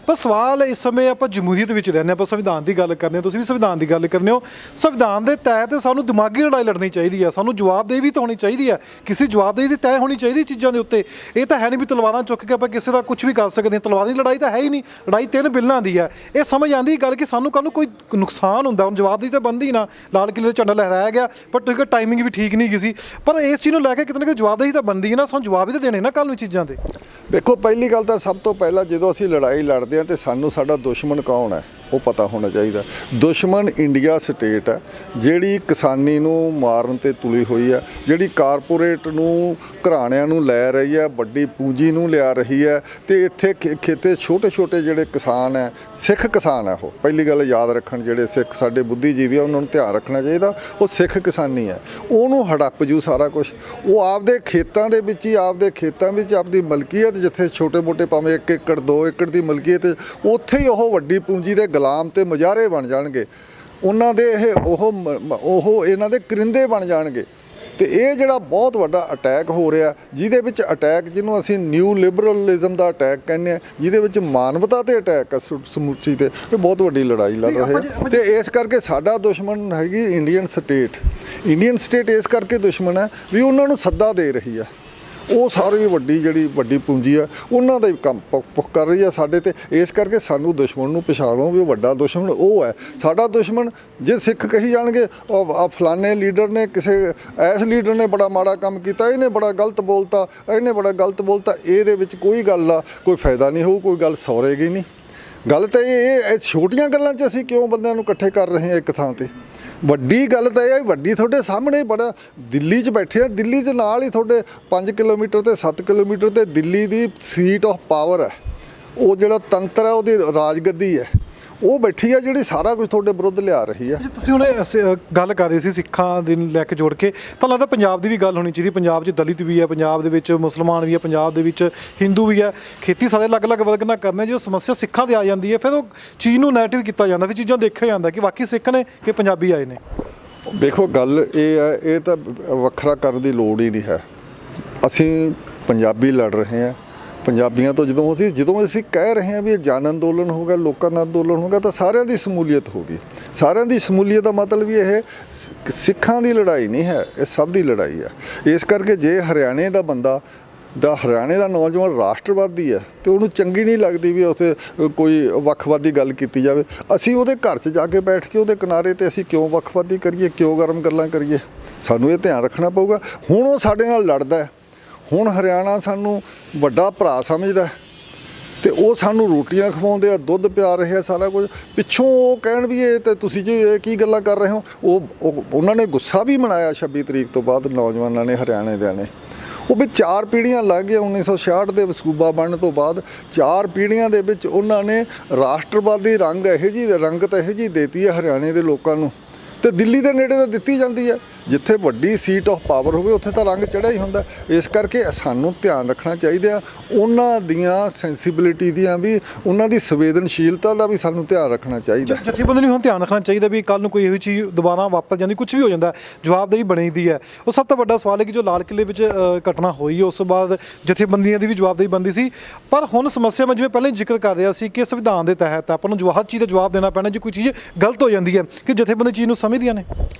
ਪਰ ਸਵਾਲ ਇਸ ਸਮੇਂ ਆਪਾਂ ਜਮਹੂਰੀਅਤ ਵਿੱਚ ਰਹਿੰਦੇ, ਆਪਾਂ ਸੰਵਿਧਾਨ ਦੀ ਗੱਲ ਕਰਨੇ, ਤੁਸੀਂ ਵੀ ਸੰਵਿਧਾਨ ਦੀ ਗੱਲ ਕਰਨੇ ਹੋ। ਸੰਵਿਧਾਨ ਦੇ ਤਹਿਤ ਸਾਨੂੰ ਦਿਮਾਗੀ ਲੜਾਈ ਲੜਨੀ ਚਾਹੀਦੀ ਹੈ, ਸਾਨੂੰ ਜਵਾਬਦੇਹੀ ਵੀ ਤਾਂ ਹੋਣੀ ਚਾਹੀਦੀ ਹੈ, ਕਿਸੇ ਜਵਾਬਦੇਹੀ ਦੀ ਤੈਅ ਹੋਣੀ ਚਾਹੀਦੀ ਚੀਜ਼ਾਂ ਦੇ ਉੱਤੇ। ਇਹ ਤਾਂ ਹੈ ਨਹੀਂ ਵੀ ਤਲਵਾਰਾਂ ਚੁੱਕ ਕੇ ਆਪਾਂ ਕਿਸੇ ਦਾ ਕੁਝ ਵੀ ਕਰ ਸਕਦੇ ਹਾਂ। ਤਲਵਾਰ ਦੀ ਲੜਾਈ ਤਾਂ ਹੈ ਹੀ ਨਹੀਂ, ਲੜਾਈ 3 ਬਿੱਲਾਂ ਦੀ ਹੈ। ਇਹ ਸਮਝ ਆਉਂਦੀ ਗੱਲ ਕਿ ਸਾਨੂੰ ਕੱਲ੍ਹ ਨੂੰ ਕੋਈ ਨੁਕਸਾਨ ਹੁੰਦਾ, ਹੁਣ ਜਵਾਬਦੇਹੀ ਤਾਂ ਬਣਦੀ ਨਾ। ਲਾਲ ਕਿਲ੍ਹੇ ਤੇ ਝੰਡਾ ਲਹਿਰਾਇਆ ਗਿਆ, ਪਰ ਤੁਸੀਂ ਟਾਈਮਿੰਗ ਵੀ ਠੀਕ ਨਹੀਂ ਗਈ ਸੀ, ਪਰ ਇਸ ਚੀਜ਼ ਨੂੰ ਲੈ ਕੇ ਕਿਤੇ ਨਾ ਕਿਤੇ ਜਵਾਬਦੇਹੀ ਤਾਂ ਬਣਦੀ ਹੈ ਨਾ, ਸਾਨੂੰ ਜਵਾਬ ਹੀ ਤਾਂ ਦੇਣੇ ਨਾ ਕੱਲ੍ਹ ਨੂੰ ਚੀਜ਼ਾਂ ਦੇ। ਦੇਖੋ, ਪਹਿਲੀ ਗੱਲ ਤਾਂ ਸਭ ਤੋਂ ਪਹਿਲਾਂ ਜਦੋਂ ਅਸੀਂ ਲੜਾਈ ਲੜਦੇ ਹਾਂ ਤੇ ਸਾਨੂੰ ਸਾਡਾ ਦੁਸ਼ਮਣ ਕੌਣ ਹੈ, ਉਹ ਪਤਾ ਹੋਣਾ ਚਾਹੀਦਾ। ਦੁਸ਼ਮਣ ਇੰਡੀਆ ਸਟੇਟ ਹੈ ਜਿਹੜੀ ਕਿਸਾਨੀ ਨੂੰ ਮਾਰਨ ਤੇ ਤੁਲੀ ਹੋਈ ਹੈ, ਜਿਹੜੀ ਕਾਰਪੋਰੇਟ ਨੂੰ ਘਰਾਣਿਆਂ ਨੂੰ ਲੈ ਰਹੀ ਹੈ, ਵੱਡੀ ਪੂੰਜੀ ਨੂੰ ਲਿਆ ਰਹੀ ਹੈ ਤੇ ਇੱਥੇ ਖੇਤੇ ਛੋਟੇ ਜਿਹੜੇ ਕਿਸਾਨ ਹੈ, ਸਿੱਖ ਕਿਸਾਨ ਹੈ। ਉਹ ਪਹਿਲੀ ਗੱਲ ਯਾਦ ਰੱਖਣ, ਜਿਹੜੇ ਸਿੱਖ ਸਾਡੇ ਬੁੱਧੀਜੀਵੀ ਆ ਉਹਨਾਂ ਨੂੰ ਧਿਆਨ ਰੱਖਣਾ ਚਾਹੀਦਾ, ਉਹ ਸਿੱਖ ਕਿਸਾਨੀ ਹੈ। ਉਹਨੂੰ ਹੜੱਪ ਜੂ ਸਾਰਾ ਕੁਝ। ਉਹ ਆਪਦੇ ਖੇਤਾਂ ਦੇ ਵਿੱਚ ਹੀ, ਆਪਦੇ ਖੇਤਾਂ ਵਿੱਚ ਆਪਦੀ ਮਲਕੀਅਤ, ਜਿੱਥੇ ਛੋਟੇ ਮੋਟੇ ਭਾਵੇਂ 1 ਏਕੜ 2 ਏਕੜ ਦੀ ਮਲਕੀਅਤ, ਉੱਥੇ ਹੀ ਉਹ ਵੱਡੀ ਪੂੰਜੀ ਦੇ ਗੁਲਾਮ ਤੇ ਮੁਜ਼ਾਹਰੇ ਬਣ ਜਾਣਗੇ। ਉਹਨਾਂ ਦੇ ਉਹ ਇਹਨਾਂ ਦੇ ਕਰਿੰਦੇ ਬਣ ਜਾਣਗੇ। ਤੇ ਇਹ ਜਿਹੜਾ ਬਹੁਤ ਵੱਡਾ ਅਟੈਕ ਹੋ ਰਿਹਾ, ਜਿਹਦੇ ਵਿੱਚ ਅਟੈਕ, ਜਿਹਨੂੰ ਅਸੀਂ ਨਿਊ ਲਿਬਰਲਿਜ਼ਮ ਦਾ ਅਟੈਕ ਕਹਿੰਦੇ ਆ, ਜਿਹਦੇ ਵਿੱਚ ਮਾਨਵਤਾ ਤੇ ਅਟੈਕ ਆ ਸਮੁੱਚੀ ਤੇ, ਇਹ ਬਹੁਤ ਵੱਡੀ ਲੜਾਈ ਲੜ ਰਹੇ ਆ। ਤੇ ਇਸ ਕਰਕੇ ਸਾਡਾ ਦੁਸ਼ਮਣ ਹੈਗੀ ਇੰਡੀਅਨ ਸਟੇਟ ਇਸ ਕਰਕੇ ਦੁਸ਼ਮਣ ਹੈ ਵੀ ਉਹਨਾਂ ਨੂੰ ਸੱਦਾ ਦੇ ਰਹੀ ਆ। ਉਹ ਸਾਰੀ ਵੱਡੀ ਪੂੰਜੀ ਆ, ਉਹਨਾਂ ਦਾ ਹੀ ਕੰਮ ਪੁੱਖ ਕਰ ਰਹੀ ਆ ਸਾਡੇ ਤੇ। ਇਸ ਕਰਕੇ ਸਾਨੂੰ ਦੁਸ਼ਮਣ ਨੂੰ ਪਛਾਣੋ ਵੀ ਵੱਡਾ ਦੁਸ਼ਮਣ ਉਹ ਹੈ। ਸਾਡਾ ਦੁਸ਼ਮਣ ਜੇ ਸਿੱਖ ਕਹੀ ਜਾਣਗੇ ਆ ਫਲਾਣੇ ਲੀਡਰ ਨੇ, ਇਸ ਲੀਡਰ ਨੇ ਬੜਾ ਮਾੜਾ ਕੰਮ ਕੀਤਾ, ਇਹਨੇ ਬੜਾ ਗਲਤ ਬੋਲਤਾ, ਇਹਦੇ ਵਿੱਚ ਕੋਈ ਗੱਲ ਆ, ਕੋਈ ਫਾਇਦਾ ਨਹੀਂ ਹੋਊ, ਕੋਈ ਗੱਲ ਸੌਰੇਗੀ ਨਹੀਂ। ਗੱਲ ਤਾਂ ਇਹ ਛੋਟੀਆਂ ਗੱਲਾਂ 'ਚ ਅਸੀਂ ਕਿਉਂ ਬੰਦਿਆਂ ਨੂੰ ਇਕੱਠੇ ਕਰ ਰਹੇ ਹਾਂ ਇੱਕ ਥਾਂ 'ਤੇ। ਵੱਡੀ ਗੱਲ ਤਾਂ ਇਹ ਹੈ, ਵੱਡੀ ਤੁਹਾਡੇ ਸਾਹਮਣੇ ਬੜਾ ਦਿੱਲੀ 'ਚ ਬੈਠੇ ਆ, ਦਿੱਲੀ ਦੇ ਨਾਲ ਹੀ ਤੁਹਾਡੇ 5 ਕਿਲੋਮੀਟਰ ਤੇ 7 ਕਿਲੋਮੀਟਰ ਤੇ ਦਿੱਲੀ ਦੀ ਸੀਟ ਆਫ ਪਾਵਰ ਹੈ। ਉਹ ਜਿਹੜਾ ਤੰਤਰ ਹੈ, ਉਹਦੀ ਰਾਜਗੱਦੀ ਹੈ, ਉਹ ਬੈਠੀ ਆ ਜਿਹੜੀ ਸਾਰਾ ਕੁਝ ਤੁਹਾਡੇ ਵਿਰੁੱਧ ਲਿਆ ਰਹੀ ਹੈ। ਤੁਸੀਂ ਹੁਣ ਗੱਲ ਕਰ ਰਹੇ ਸੀ ਸਿੱਖਾਂ ਦੇ ਲੈ ਕੇ ਜੋੜ ਕੇ, ਤਾਂ ਲੱਗਦਾ ਪੰਜਾਬ ਦੀ ਵੀ ਗੱਲ ਹੋਣੀ ਚਾਹੀਦੀ। ਪੰਜਾਬ 'ਚ ਦਲਿਤ ਵੀ ਹੈ, ਪੰਜਾਬ ਦੇ ਵਿੱਚ ਮੁਸਲਮਾਨ ਵੀ ਹੈ, ਪੰਜਾਬ ਦੇ ਵਿੱਚ ਹਿੰਦੂ ਵੀ ਹੈ। ਖੇਤੀ ਸਾਰੇ ਅਲੱਗ-ਅਲੱਗ ਵਰਗ ਨਾਲ ਕਰਨੇ। ਜਦੋਂ ਸਮੱਸਿਆ ਸਿੱਖਾਂ 'ਤੇ ਆ ਜਾਂਦੀ ਹੈ, ਫਿਰ ਉਹ ਚੀਜ਼ ਨੂੰ ਨੈਗੇਟਿਵ ਕੀਤਾ ਜਾਂਦਾ, ਫਿਰ ਚੀਜ਼ਾਂ ਦੇਖਿਆ ਜਾਂਦਾ ਕਿ ਬਾਕੀ ਸਿੱਖ ਨੇ ਕਿ ਪੰਜਾਬੀ ਆਏ ਨੇ। ਦੇਖੋ ਗੱਲ ਇਹ ਹੈ, ਇਹ ਤਾਂ ਵੱਖਰਾ ਕਰਨ ਦੀ ਲੋੜ ਹੀ ਨਹੀਂ ਹੈ। ਅਸੀਂ ਪੰਜਾਬੀ ਲੜ ਰਹੇ ਹਾਂ। ਪੰਜਾਬੀਆਂ ਤੋਂ ਜਦੋਂ ਅਸੀਂ ਕਹਿ ਰਹੇ ਹਾਂ ਵੀ ਇਹ ਜਨ ਅੰਦੋਲਨ ਹੋਗਾ, ਲੋਕਾਂ ਦਾ ਅੰਦੋਲਨ ਹੋਗਾ, ਤਾਂ ਸਾਰਿਆਂ ਦੀ ਸ਼ਮੂਲੀਅਤ ਹੋਗੀ। ਸਾਰਿਆਂ ਦੀ ਸ਼ਮੂਲੀਅਤ ਦਾ ਮਤਲਬ ਵੀ ਇਹ ਸਿੱਖਾਂ ਦੀ ਲੜਾਈ ਨਹੀਂ ਹੈ, ਇਹ ਸਭ ਦੀ ਲੜਾਈ ਹੈ। ਇਸ ਕਰਕੇ ਜੇ ਹਰਿਆਣੇ ਦਾ ਨੌਜਵਾਨ ਰਾਸ਼ਟਰਵਾਦੀ ਹੈ ਤੇ ਉਹਨੂੰ ਚੰਗੀ ਨਹੀਂ ਲੱਗਦੀ ਵੀ ਉੱਥੇ ਕੋਈ ਵੱਖਵਾਦੀ ਗੱਲ ਕੀਤੀ ਜਾਵੇ, ਅਸੀਂ ਉਹਦੇ ਘਰ 'ਚ ਜਾ ਕੇ ਬੈਠ ਕੇ ਉਹਦੇ ਕਿਨਾਰੇ ਤੇ ਅਸੀਂ ਕਿਉਂ ਵੱਖਵਾਦੀ ਕਰੀਏ, ਕਿਉਂ ਗਰਮ ਗੱਲਾਂ ਕਰੀਏ? ਸਾਨੂੰ ਇਹ ਧਿਆਨ ਰੱਖਣਾ ਪਊਗਾ। ਹੁਣ ਉਹ ਸਾਡੇ ਨਾਲ ਲੜਦਾ, ਹੁਣ ਹਰਿਆਣਾ ਸਾਨੂੰ ਵੱਡਾ ਭਰਾ ਸਮਝਦਾ ਤੇ ਉਹ ਸਾਨੂੰ ਰੋਟੀਆਂ ਖਵਾਉਂਦੇ ਆ, ਦੁੱਧ ਪਿਆ ਰਹੇ ਆ, ਸਾਰਾ ਕੁਝ। ਪਿੱਛੋਂ ਉਹ ਕਹਿਣ ਵੀ ਇਹ ਤੇ ਤੁਸੀਂ ਜੀ ਇਹ ਕੀ ਗੱਲਾਂ ਕਰ ਰਹੇ ਹੋ। ਉਹਨਾਂ ਨੇ ਗੁੱਸਾ ਵੀ ਮਨਾਇਆ 26 ਤਰੀਕ ਤੋਂ ਬਾਅਦ, ਨੌਜਵਾਨਾਂ ਨੇ, ਹਰਿਆਣੇ ਦਿਆਂ ਨੇ। ਉਹ ਵੀ 4 ਪੀੜ੍ਹੀਆਂ ਲੱਗ ਗਈਆਂ 1966 ਦੇ ਸੂਬਾ ਬਣਨ ਤੋਂ ਬਾਅਦ। 4 ਪੀੜ੍ਹੀਆਂ ਦੇ ਵਿੱਚ ਉਹਨਾਂ ਨੇ ਰਾਸ਼ਟਰਵਾਦੀ ਰੰਗਤ ਇਹੋ ਜਿਹੀ ਦੇਤੀ ਹੈ ਹਰਿਆਣੇ ਦੇ ਲੋਕਾਂ ਨੂੰ। ਤੇ ਦਿੱਲੀ ਦੇ ਨੇੜੇ ਤਾਂ ਦਿੱਤੀ ਜਾਂਦੀ ਹੈ, ਜਿੱਥੇ ਵੱਡੀ ਸੀਟ ਆਫ ਪਾਵਰ ਹੋਵੇ ਉੱਥੇ ਤਾਂ ਰੰਗ ਚੜ੍ਹਿਆ ਹੀ ਹੁੰਦਾ। ਇਸ ਕਰਕੇ ਸਾਨੂੰ ਧਿਆਨ ਰੱਖਣਾ ਚਾਹੀਦਾ ਉਹਨਾਂ ਦੀਆਂ ਸੈਂਸੀਬਿਲਿਟੀ ਦੀਆਂ ਵੀ, ਉਹਨਾਂ ਦੀ ਸੰਵੇਦਨਸ਼ੀਲਤਾ ਦਾ ਵੀ ਸਾਨੂੰ ਧਿਆਨ ਰੱਖਣਾ ਚਾਹੀਦਾ। ਜਥੇਬੰਦੀ ਨੂੰ ਹੁਣ ਧਿਆਨ ਰੱਖਣਾ ਚਾਹੀਦਾ ਵੀ ਕੱਲ੍ਹ ਨੂੰ ਕੋਈ ਇਹੋ ਚੀਜ਼ ਦੁਬਾਰਾ ਵਾਪਰ ਜਾਂਦੀ, ਕੁਝ ਵੀ ਹੋ ਜਾਂਦਾ, ਜਵਾਬਦੇਹੀ ਬਣੀਦੀ ਹੈ। ਉਹ ਸਭ ਤੋਂ ਵੱਡਾ ਸਵਾਲ ਹੈ ਕਿ ਜੋ ਲਾਲ ਕਿਲ੍ਹੇ ਵਿੱਚ ਘਟਨਾ ਹੋਈ, ਉਸ ਤੋਂ ਬਾਅਦ ਜਥੇਬੰਦੀਆਂ ਦੀ ਵੀ ਜਵਾਬਦੇਹੀ ਬਣਦੀ ਸੀ। ਪਰ ਹੁਣ ਸਮੱਸਿਆ ਮੈਂ ਜਿਵੇਂ ਪਹਿਲਾਂ ਹੀ ਜ਼ਿਕਰ ਕਰ ਰਿਹਾ ਸੀ ਕਿ ਸੰਵਿਧਾਨ ਦੇ ਤਹਿਤ ਆਪਾਂ ਨੂੰ ਹਰ ਚੀਜ਼ ਦਾ ਜਵਾਬ ਦੇਣਾ ਪੈਣਾ ਜੇ ਕੋਈ ਚੀਜ਼ ਗਲਤ ਹੋ ਜਾਂਦੀ ਹੈ, ਕਿ ਜਥੇਬੰਦੀ ਚੀਜ਼ ਨੂੰ ਸਮਝਦੀਆਂ ਨੇ।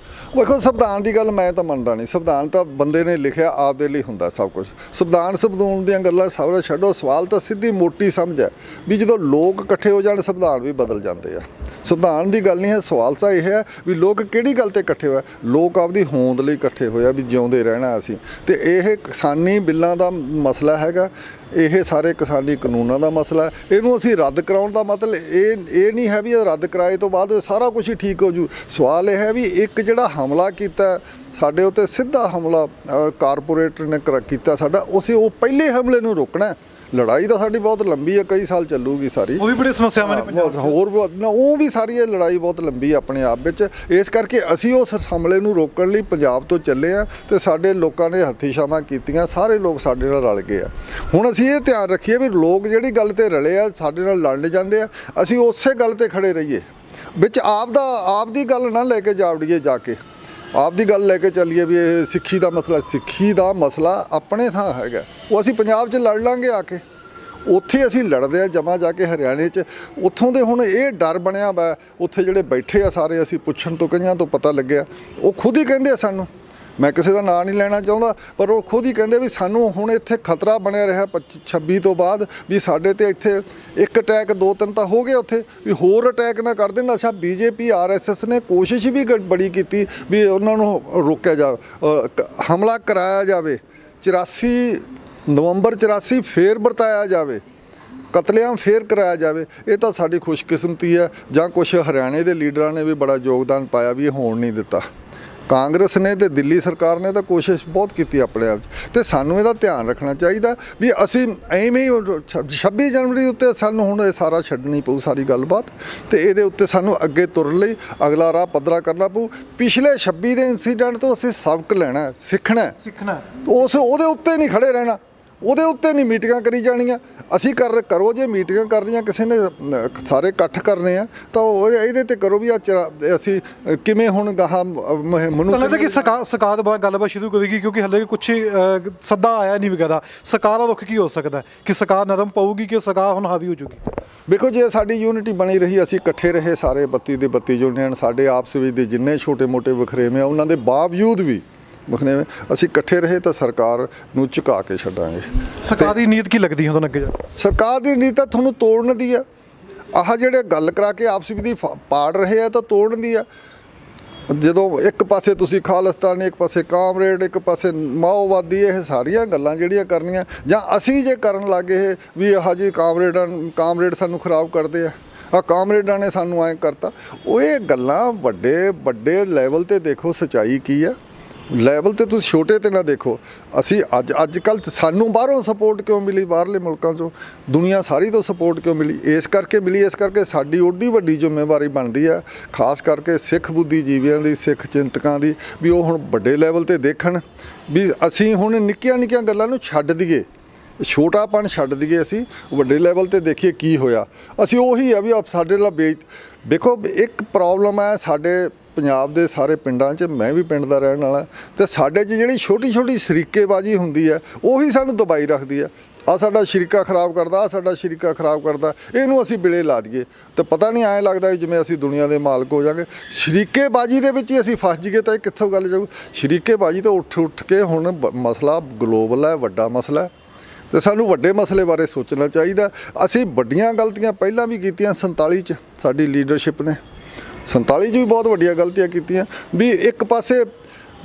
ਵੇਖੋ, ਸੰਵਿਧਾਨ ਦੀ ਗੱਲ ਮੈਂ ਤਾਂ ਮੰਨਦਾ ਨਹੀਂ। ਸੰਵਿਧਾਨ ਤਾਂ ਬੰਦੇ ਨੇ ਲਿਖਿਆ, ਆਪਦੇ ਲਈ ਹੁੰਦਾ ਸਭ ਕੁਝ। ਸੰਵਿਧਾਨ ਦੀਆਂ ਗੱਲਾਂ ਸਾਰਾ ਛੱਡੋ। ਸਵਾਲ ਤਾਂ ਸਿੱਧੀ ਮੋਟੀ ਸਮਝ ਹੈ ਵੀ ਜਦੋਂ ਲੋਕ ਇਕੱਠੇ ਹੋ ਜਾਣ ਸੰਵਿਧਾਨ ਵੀ ਬਦਲ ਜਾਂਦੇ ਆ। ਸੰਵਿਧਾਨ ਦੀ ਗੱਲ ਨਹੀਂ ਹੈ। ਸਵਾਲ ਤਾਂ ਇਹ ਹੈ ਵੀ ਲੋਕ ਕਿਹੜੀ ਗੱਲ 'ਤੇ ਇਕੱਠੇ ਹੋਏ? ਲੋਕ ਆਪਦੀ ਹੋਂਦ ਲਈ ਇਕੱਠੇ ਹੋਏ ਆ ਵੀ ਜਿਉਂਦੇ ਰਹਿਣਾ ਅਸੀਂ। ਤੇ ਇਹ ਕਿਸਾਨੀ ਬਿੱਲਾਂ ਦਾ ਮਸਲਾ ਹੈਗਾ, ਇਹ ਸਾਰੇ ਕਿਸਾਨੀ ਕਾਨੂੰਨਾਂ ਦਾ ਮਸਲਾ ਹੈ। ਇਹਨੂੰ ਅਸੀਂ ਰੱਦ ਕਰਾਉਣ ਦਾ ਮਤਲਬ ਇਹ ਨਹੀਂ ਹੈ ਵੀ ਇਹ ਰੱਦ ਕਰਾਏ ਤੋਂ ਬਾਅਦ ਸਾਰਾ ਕੁਝ ਹੀ ਠੀਕ ਹੋ ਜੂ। ਸਵਾਲ ਇਹ ਹੈ ਵੀ ਇੱਕ ਜਿਹੜਾ ਹਮਲਾ ਕੀਤਾ ਸਾਡੇ ਉੱਤੇ, ਸਿੱਧਾ ਹਮਲਾ ਕਾਰਪੋਰੇਟ ਨੇ ਕੀਤਾ ਸਾਡਾ, ਉਹ ਪਹਿਲੇ ਹਮਲੇ ਨੂੰ ਰੋਕਣਾ। ਲੜਾਈ ਤਾਂ ਸਾਡੀ ਬਹੁਤ ਲੰਬੀ ਹੈ, ਕਈ ਸਾਲ ਚੱਲੂਗੀ ਸਾਰੀ। ਉਹ ਵੀ ਬੜੀ ਸਮੱਸਿਆਵਾਂ ਨੇ ਪੰਜਾਬ 'ਚ। ਉਹ ਵੀ ਸਾਰੀ ਇਹ ਲੜਾਈ ਬਹੁਤ ਲੰਬੀ ਆਪਣੇ ਆਪ ਵਿੱਚ। ਇਸ ਕਰਕੇ ਅਸੀਂ ਉਸ ਹਮਲੇ ਨੂੰ ਰੋਕਣ ਲਈ ਪੰਜਾਬ ਤੋਂ ਚੱਲੇ ਆ ਤੇ ਸਾਡੇ ਲੋਕਾਂ ਨੇ ਹੱਥੀਂ ਛਾਵਾਂ ਕੀਤੀਆਂ, ਸਾਰੇ ਲੋਕ ਸਾਡੇ ਨਾਲ ਰਲ ਗਏ ਆ। ਹੁਣ ਅਸੀਂ ਇਹ ਧਿਆਨ ਰੱਖੀਏ ਵੀ ਲੋਕ ਜਿਹੜੀ ਗੱਲ ਤੇ ਰਲੇ ਆ, ਸਾਡੇ ਨਾਲ ਲੜਨ ਜਾਂਦੇ ਆ, ਅਸੀਂ ਉਸੇ ਗੱਲ ਤੇ ਖੜੇ ਰਹੀਏ। ਵਿੱਚ ਆਪ ਦੀ ਗੱਲ ਨਾ ਲੈ ਕੇ ਜਾਵੜੀਏ, ਜਾ ਕੇ ਆਪ ਦੀ ਗੱਲ ਲੈ ਕੇ ਚੱਲੀਏ ਵੀ ਇਹ ਸਿੱਖੀ ਦਾ ਮਸਲਾ ਆਪਣੇ ਥਾਂ ਹੈਗਾ, ਉਹ ਅਸੀਂ ਪੰਜਾਬ 'ਚ ਲੜ ਲਾਂਗੇ ਆ ਕੇ। ਉੱਥੇ ਅਸੀਂ ਲੜਦੇ ਆ ਜਮਾਂ ਜਾ ਕੇ ਹਰਿਆਣੇ 'ਚ। ਉੱਥੋਂ ਦੇ ਹੁਣ ਇਹ ਡਰ ਬਣਿਆ ਵਾ, ਉੱਥੇ ਜਿਹੜੇ ਬੈਠੇ ਆ ਸਾਰੇ, ਅਸੀਂ ਪੁੱਛਣ ਤੋਂ ਕਈਆਂ ਤੋਂ ਪਤਾ ਲੱਗਿਆ, ਉਹ ਖੁਦ ਹੀ ਕਹਿੰਦੇ ਆ ਸਾਨੂੰ, ਮੈਂ ਕਿਸੇ ਦਾ ਨਾਂ ਨਹੀਂ ਲੈਣਾ ਚਾਹੁੰਦਾ, ਪਰ ਉਹ ਖੁਦ ਹੀ ਕਹਿੰਦੇ ਵੀ ਸਾਨੂੰ ਹੁਣ ਇੱਥੇ ਖਤਰਾ ਬਣਿਆ ਰਿਹਾ 26 ਤੋਂ ਬਾਅਦ ਵੀ ਸਾਡੇ ਤੇ ਇੱਥੇ ਇੱਕ ਅਟੈਕ 2-3 ਤਾਂ ਹੋ ਗਏ ਉੱਥੇ, ਵੀ ਹੋਰ ਅਟੈਕ ਨਾ ਕਰ ਦੇਣ। ਅੱਛਾ, BJP RSS ਨੇ ਕੋਸ਼ਿਸ਼ ਵੀ ਬੜੀ ਕੀਤੀ ਵੀ ਉਹਨਾਂ ਨੂੰ ਰੋਕਿਆ ਜਾਵੇ, ਹਮਲਾ ਕਰਾਇਆ ਜਾਵੇ। 84 ਨਵੰਬਰ 84 ਫੇਰ ਵਰਤਾਇਆ ਜਾਵੇ। ਕਤਲੇਆਮ ਫੇਰ ਕਰਾਇਆ ਜਾਵੇ, ਇਹ ਤਾਂ ਸਾਡੀ ਖੁਸ਼ਕਿਸਮਤੀ ਹੈ। ਜਾਂ ਕੁਝ ਹਰਿਆਣੇ ਦੇ ਲੀਡਰਾਂ ਨੇ ਵੀ ਬੜਾ ਯੋਗਦਾਨ ਪਾਇਆ ਵੀ ਇਹ ਹੋਣ ਨਹੀਂ ਦਿੱਤਾ। ਕਾਂਗਰਸ ਨੇ ਤੇ ਦਿੱਲੀ ਸਰਕਾਰ ਨੇ ਤਾਂ ਕੋਸ਼ਿਸ਼ ਬਹੁਤ ਕੀਤੀ ਆਪਣੇ ਆਪ 'ਚ, ਤੇ ਸਾਨੂੰ ਇਹਦਾ ਧਿਆਨ ਰੱਖਣਾ ਚਾਹੀਦਾ ਵੀ ਅਸੀਂ ਐਵੇਂ ਹੀ 26 ਜਨਵਰੀ ਉੱਤੇ ਸਾਨੂੰ ਹੁਣ ਇਹ ਸਾਰਾ ਛੱਡਣੀ ਪਊ ਸਾਰੀ ਗੱਲਬਾਤ, ਤੇ ਇਹਦੇ ਉੱਤੇ ਸਾਨੂੰ ਅੱਗੇ ਤੁਰਨ ਲਈ ਅਗਲਾ ਰਾਹ ਪੱਧਰਾ ਕਰਨਾ ਪਊ। ਪਿਛਲੇ 26 ਦੇ ਇੰਸੀਡੈਂਟ ਤੋਂ ਅਸੀਂ ਸਬਕ ਲੈਣਾ, ਸਿੱਖਣਾ। ਉਹਦੇ ਉੱਤੇ ਨਹੀਂ ਖੜੇ ਰਹਿਣਾ, ਉਹਦੇ ਉੱਤੇ ਨਹੀਂ ਮੀਟਿੰਗਾਂ ਕਰੀ ਜਾਣੀਆਂ। ਅਸੀਂ ਕਰੋ ਜੇ ਮੀਟਿੰਗਾਂ ਕਰਨੀਆਂ, ਕਿਸੇ ਨੇ ਸਾਰੇ ਇਕੱਠ ਕਰਨੇ ਆ ਤਾਂ ਉਹ ਇਹਦੇ ਤੇ ਕਰੋ ਵੀ ਅਸੀਂ ਕਿਵੇਂ ਹੁਣ ਗਾਹਾਂ ਮੈਨੂੰ ਲੱਗਦਾ ਕਿ ਸਰਕਾਰ ਤੋਂ ਬਾਅਦ ਗੱਲਬਾਤ ਸ਼ੁਰੂ ਕਰੇਗੀ, ਕਿਉਂਕਿ ਹਲੇ ਕੁਛ ਸੱਦਾ ਆਇਆ ਨਹੀਂ ਵਗੈਰਾ। ਸਰਕਾਰ ਦਾ ਰੁਖ ਕੀ ਹੋ ਸਕਦਾ ਕਿ ਸਰਕਾਰ ਨਰਮ ਪਊਗੀ ਕਿ ਸਰਕਾਰ ਹੁਣ ਹਾਵੀ ਹੋ ਜੂਗੀ? ਦੇਖੋ, ਜੇ ਸਾਡੀ ਯੂਨਿਟੀ ਬਣੀ ਰਹੀ, ਅਸੀਂ ਇਕੱਠੇ ਰਹੇ ਸਾਰੇ 32 ਦੇ 32 ਯੂਨੀਅਨ, ਸਾਡੇ ਆਪਸ ਵਿੱਚ ਦੇ ਜਿੰਨੇ ਛੋਟੇ ਮੋਟੇ ਵਖਰੇਵੇਂ ਆ ਉਹਨਾਂ ਦੇ ਬਾਵਜੂਦ ਵੀ ਅਸੀਂ ਇਕੱਠੇ ਰਹੇ ਤਾਂ ਸਰਕਾਰ ਨੂੰ ਝੁਕਾ ਕੇ ਛੱਡਾਂਗੇ। ਸਰਕਾਰ ਦੀ ਨੀਤ ਕੀ ਲੱਗਦੀ ਹੈ ਤੁਹਾਨੂੰ ਅੱਗੇ ਜਾ? ਸਰਕਾਰ ਦੀ ਨੀਤ ਤਾਂ ਤੁਹਾਨੂੰ ਤੋੜਨ ਦੀ ਆ। ਆਹ ਜਿਹੜੇ ਗੱਲ ਕਰਾ ਕੇ ਆਪਸ ਵਿੱਚ ਦੀ ਪਾੜ ਰਹੇ ਆ ਤਾਂ ਤੋੜਨ ਦੀ ਆ। ਜਦੋਂ ਇੱਕ ਪਾਸੇ ਤੁਸੀਂ ਖਾਲਿਸਤਾਨੀ, ਇੱਕ ਪਾਸੇ ਕਾਮਰੇਡ, ਇੱਕ ਪਾਸੇ ਮਾਓਵਾਦੀ, ਇਹ ਸਾਰੀਆਂ ਗੱਲਾਂ ਜਿਹੜੀਆਂ ਕਰਨੀਆਂ, ਜਾਂ ਅਸੀਂ ਜੇ ਕਰਨ ਲੱਗੇ ਵੀ ਆਹ ਜੀ ਕਾਮਰੇਡ ਸਾਨੂੰ ਖਰਾਬ ਕਰਦੇ ਆ, ਕਾਮਰੇਡਾਂ ਨੇ ਸਾਨੂੰ ਐਂ ਕਰਤਾ, ਉਹ ਇਹ ਗੱਲਾਂ ਵੱਡੇ ਲੈਵਲ 'ਤੇ ਦੇਖੋ ਸੱਚਾਈ ਕੀ ਆ। ਲੈਵਲ 'ਤੇ ਤੁਸੀਂ ਛੋਟੇ 'ਤੇ ਨਾ ਦੇਖੋ। ਅਸੀਂ ਅੱਜ ਕੱਲ੍ਹ ਸਾਨੂੰ ਬਾਹਰੋਂ ਸਪੋਰਟ ਕਿਉਂ ਮਿਲੀ, ਬਾਹਰਲੇ ਮੁਲਕਾਂ 'ਚੋਂ, ਦੁਨੀਆ ਸਾਰੀ ਤੋਂ ਸਪੋਰਟ ਕਿਉਂ ਮਿਲੀ? ਇਸ ਕਰਕੇ ਸਾਡੀ ਓਡੀ ਵੱਡੀ ਜ਼ਿੰਮੇਵਾਰੀ ਬਣਦੀ ਹੈ, ਖਾਸ ਕਰਕੇ ਸਿੱਖ ਬੁੱਧੀਜੀਵੀਆਂ ਦੀ, ਸਿੱਖ ਚਿੰਤਕਾਂ ਦੀ, ਵੀ ਉਹ ਹੁਣ ਵੱਡੇ ਲੈਵਲ 'ਤੇ ਦੇਖਣ ਵੀ ਅਸੀਂ ਹੁਣ ਨਿੱਕੀਆਂ ਗੱਲਾਂ ਨੂੰ ਛੱਡ ਦਈਏ, ਛੋਟਾਪਣ ਛੱਡ ਦਈਏ, ਅਸੀਂ ਵੱਡੇ ਲੈਵਲ 'ਤੇ ਦੇਖੀਏ ਕੀ ਹੋਇਆ। ਅਸੀਂ ਉਹੀ ਆ ਵੀ ਸਾਡੇ ਨਾਲ ਦੇਖੋ, ਇੱਕ ਪ੍ਰੋਬਲਮ ਹੈ ਸਾਡੇ ਪੰਜਾਬ ਦੇ ਸਾਰੇ ਪਿੰਡਾਂ 'ਚ, ਮੈਂ ਵੀ ਪਿੰਡ ਦਾ ਰਹਿਣ ਵਾਲਾ, ਤੇ ਸਾਡੇ 'ਚ ਜਿਹੜੀ ਛੋਟੀ ਸ਼ਰੀਕੇਬਾਜ਼ੀ ਹੁੰਦੀ ਹੈ ਉਹੀ ਸਾਨੂੰ ਦਬਾਈ ਰੱਖਦੀ ਹੈ। ਆ ਸਾਡਾ ਸ਼ਰੀਕਾ ਖਰਾਬ ਕਰਦਾ, ਸਾਡਾ ਸ਼ਰੀਕਾ ਖਰਾਬ ਕਰਦਾ, ਇਹਨੂੰ ਅਸੀਂ ਬਿਲੇ ਲਾ ਦਈਏ ਤਾਂ ਪਤਾ ਨਹੀਂ ਐਂ ਲੱਗਦਾ ਜਿਵੇਂ ਅਸੀਂ ਦੁਨੀਆ ਦੇ ਮਾਲਕ ਹੋ ਜਾਵਾਂਗੇ। ਸ਼ਰੀਕੇਬਾਜ਼ੀ ਦੇ ਵਿੱਚ ਹੀ ਅਸੀਂ ਫਸ ਜਾਈਏ ਤਾਂ ਇਹ ਕਿੱਥੋਂ ਗੱਲ ਜਾਊ? ਸ਼ਰੀਕੇਬਾਜ਼ੀ ਤਾਂ ਉੱਠ ਕੇ ਹੁਣ ਮਸਲਾ ਗਲੋਬਲ ਹੈ, ਵੱਡਾ ਮਸਲਾ ਹੈ, ਤੇ ਸਾਨੂੰ ਵੱਡੇ ਮਸਲੇ ਬਾਰੇ ਸੋਚਣਾ ਚਾਹੀਦਾ। ਅਸੀਂ ਵੱਡੀਆਂ ਗਲਤੀਆਂ ਪਹਿਲਾਂ ਵੀ ਕੀਤੀਆਂ। 47 'ਚ ਸਾਡੀ ਲੀਡਰਸ਼ਿਪ ਨੇ 47 'ਚ ਵੀ ਬਹੁਤ ਵੱਡੀਆਂ ਗਲਤੀਆਂ ਕੀਤੀਆਂ। ਵੀ ਇੱਕ ਪਾਸੇ